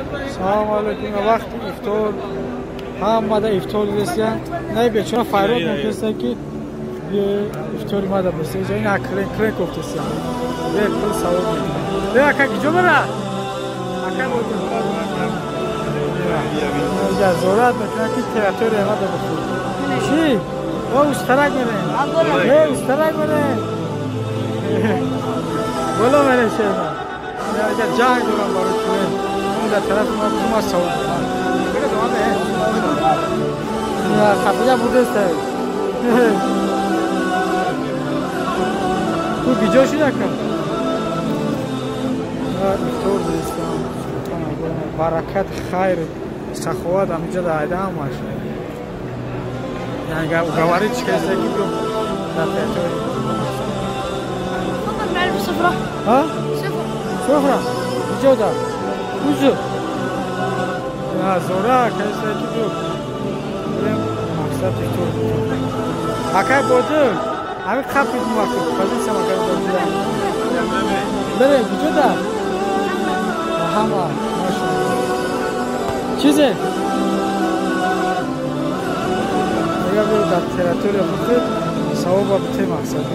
سلام علیکم. وقت افطار هم ماده افطار رسیدن. نه بیچاره فراد می‌فرسته که یه افطاری ماده برسه. جای نه کرک گفتسیان. به پول ثواب می‌گیره. بیا که کجا بره؟ اکا بود. یا زورات میکنه که تئاتر ماده بخوره. چی؟ او استراک میره. ای استراک میره. ولو میره چه؟ یا جای دوران بارو کنه. در طرف ما سواد بگه دوامه یا خفیه بوده است تو بیجا شده کن افطار دستان برکت خیر سخوات همینجا در عیده هم باشه یعنی گواری چی کسی که بیام در تیاتوری معلم صفرا ها؟ صفرا بیجا دار Kuzu. Ya zora kaysa gidiyor. Benim maksat itu. Akay bodu. Abi kapit muhakkak. Bazı sama kadar bodu. Bere kuzu da. Hama. Maşallah. Çize. Ya bu da tiyatro yapıyor. Savaba bitti maksat.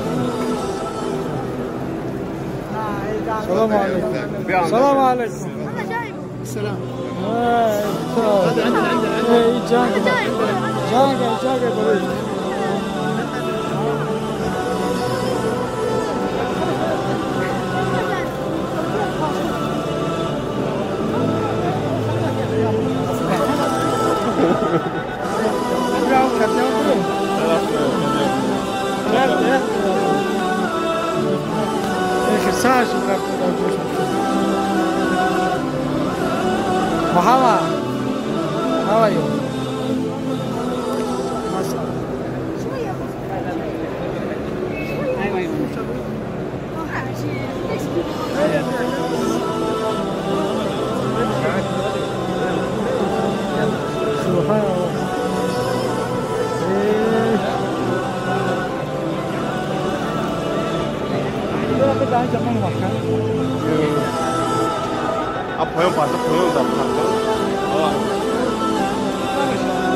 Selam aleyküm. Selam aleyküm. سلام جاگه برید Muhammad, how are you? 아, 보영 봤어? 보영도 안 봤어?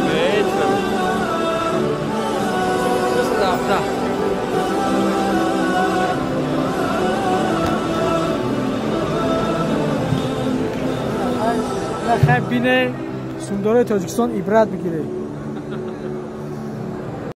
네, 아프다. خیلی بینه سومداره تاجیکستان عبرت بگیره